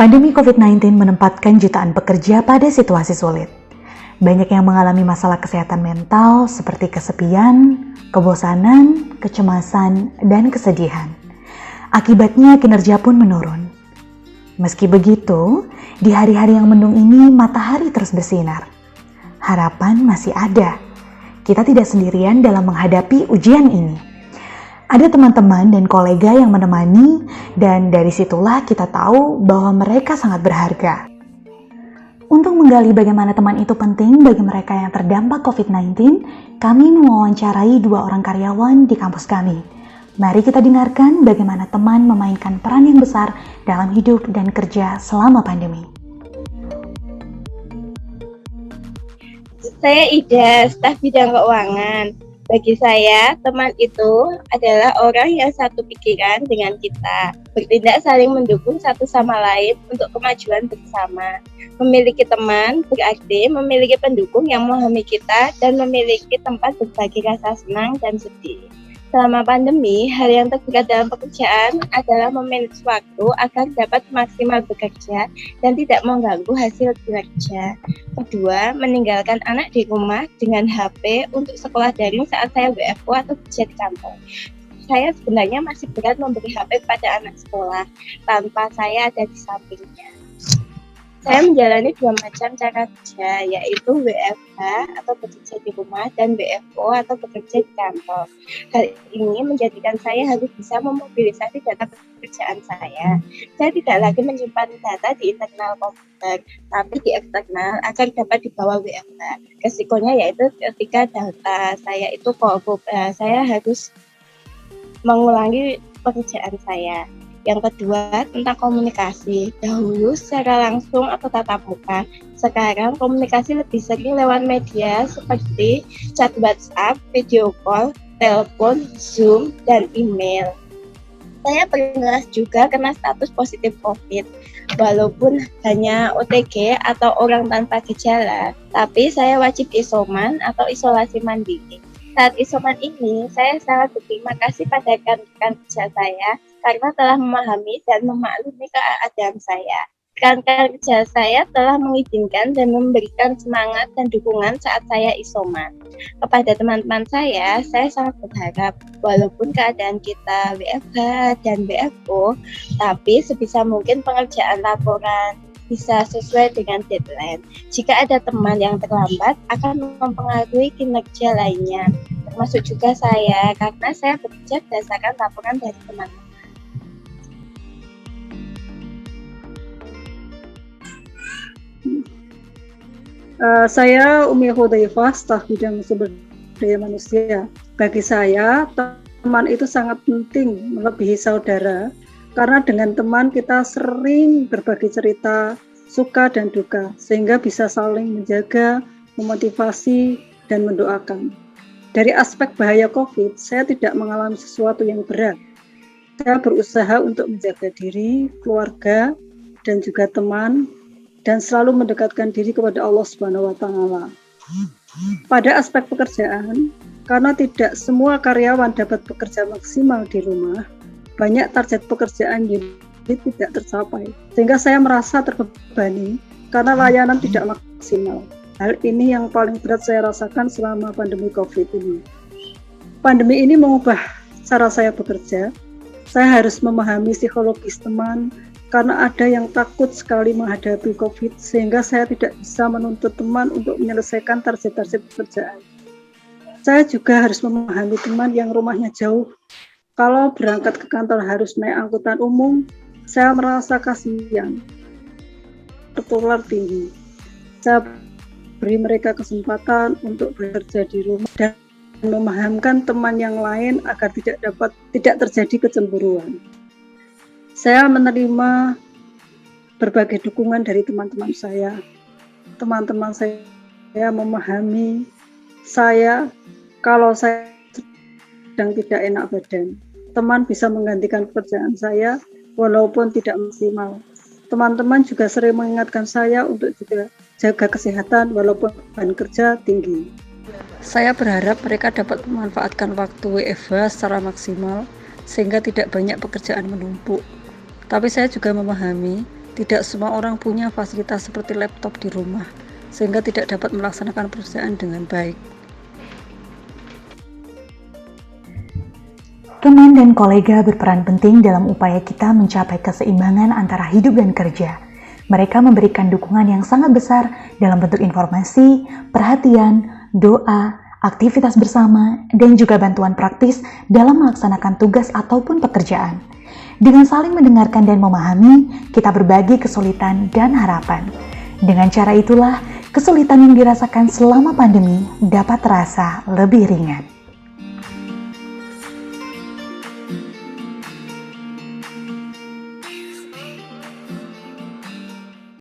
Pandemi COVID-19 menempatkan jutaan pekerja pada situasi sulit. Banyak yang mengalami masalah kesehatan mental seperti kesepian, kebosanan, kecemasan, dan kesedihan. Akibatnya kinerja pun menurun. Meski begitu, di hari-hari yang mendung ini matahari terus bersinar. Harapan masih ada. Kita tidak sendirian dalam menghadapi ujian ini. Ada teman-teman dan kolega yang menemani, dan dari situlah kita tahu bahwa mereka sangat berharga. Untuk menggali bagaimana teman itu penting bagi mereka yang terdampak COVID-19, kami mewawancarai 2 orang karyawan di kampus kami. Mari kita dengarkan bagaimana teman memainkan peran yang besar dalam hidup dan kerja selama pandemi. Saya Ida, staf bidang keuangan. Bagi saya, teman itu adalah orang yang satu pikiran dengan kita, bertindak saling mendukung satu sama lain untuk kemajuan bersama. Memiliki teman berarti memiliki pendukung yang memahami kita dan memiliki tempat berbagi rasa senang dan sedih. Selama pandemi, hal yang terberat dalam pekerjaan adalah memanage waktu agar dapat maksimal bekerja dan tidak mengganggu hasil kinerja. Kedua, meninggalkan anak di rumah dengan HP untuk sekolah daring saat saya WFO atau kerja di kantor. Saya sebenarnya masih berat memberi HP pada anak sekolah tanpa saya ada di sampingnya. Saya menjalani 2 macam cara kerja, yaitu WFH atau bekerja di rumah dan WFO atau bekerja di kantor. Hal ini menjadikan saya harus bisa memobilisasi data pekerjaan saya. Saya tidak lagi menyimpan data di internal komputer, tapi di eksternal agar dapat dibawa WFH. Resikonya yaitu ketika data saya itu korup, saya harus mengulangi pekerjaan saya. Yang kedua, tentang komunikasi. Dahulu secara langsung atau tatap muka. Sekarang komunikasi lebih sering lewat media seperti chat WhatsApp, video call, telepon, Zoom, dan email. Saya pernah juga kena status positif COVID. Walaupun hanya OTG atau orang tanpa gejala, tapi saya wajib isoman atau isolasi mandiri. Saat isoman ini, saya sangat berterima kasih pada rekan-rekan kerja saya karena telah memahami dan memaklumi keadaan saya. Rekan-rekan kerja saya telah mengizinkan dan memberikan semangat dan dukungan saat saya isoman. Kepada teman-teman saya sangat berharap walaupun keadaan kita WFH dan WFO, tapi sebisa mungkin pengerjaan laporan bisa sesuai dengan deadline. Jika ada teman yang terlambat, akan mempengaruhi kinerja lainnya, termasuk juga saya, karena saya bekerja berdasarkan laporan dari teman-teman. Saya Umi Hudzaifah, staf bidang sumber daya manusia. Bagi saya, teman itu sangat penting melebihi saudara, karena dengan teman kita sering berbagi cerita, suka dan duka, sehingga bisa saling menjaga, memotivasi, dan mendoakan. Dari aspek bahaya COVID, saya tidak mengalami sesuatu yang berat. Saya berusaha untuk menjaga diri, keluarga, dan juga teman, dan selalu mendekatkan diri kepada Allah SWT. Pada aspek pekerjaan, karena tidak semua karyawan dapat bekerja maksimal di rumah, banyak target pekerjaan yang tidak tercapai, sehingga saya merasa terbebani karena layanan tidak maksimal. Hal ini yang paling berat saya rasakan selama pandemi COVID ini. Pandemi ini mengubah cara saya bekerja. Saya harus memahami psikologis teman, karena ada yang takut sekali menghadapi COVID, sehingga saya tidak bisa menuntut teman untuk menyelesaikan target-target pekerjaan. Saya juga harus memahami teman yang rumahnya jauh. Kalau berangkat ke kantor harus naik angkutan umum, saya merasa kasihan, tertular tinggi. Saya beri mereka kesempatan untuk bekerja di rumah dan memahamkan teman yang lain agar tidak terjadi kecemburuan. Saya menerima berbagai dukungan dari teman-teman saya. Teman-teman saya memahami saya kalau saya sedang tidak enak badan. Teman bisa menggantikan pekerjaan saya walaupun tidak maksimal. Teman-teman juga sering mengingatkan saya untuk juga jaga kesehatan walaupun beban kerja tinggi. Saya berharap mereka dapat memanfaatkan waktu WFH secara maksimal sehingga tidak banyak pekerjaan menumpuk. Tapi saya juga memahami Tidak semua orang punya fasilitas seperti laptop di rumah, sehingga tidak dapat melaksanakan pekerjaan dengan baik. Teman dan kolega berperan penting dalam upaya kita mencapai keseimbangan antara hidup dan kerja. Mereka memberikan dukungan yang sangat besar dalam bentuk informasi, perhatian, doa, aktivitas bersama, dan juga bantuan praktis dalam melaksanakan tugas ataupun pekerjaan. Dengan saling mendengarkan dan memahami, kita berbagi kesulitan dan harapan. Dengan cara itulah, kesulitan yang dirasakan selama pandemi dapat terasa lebih ringan.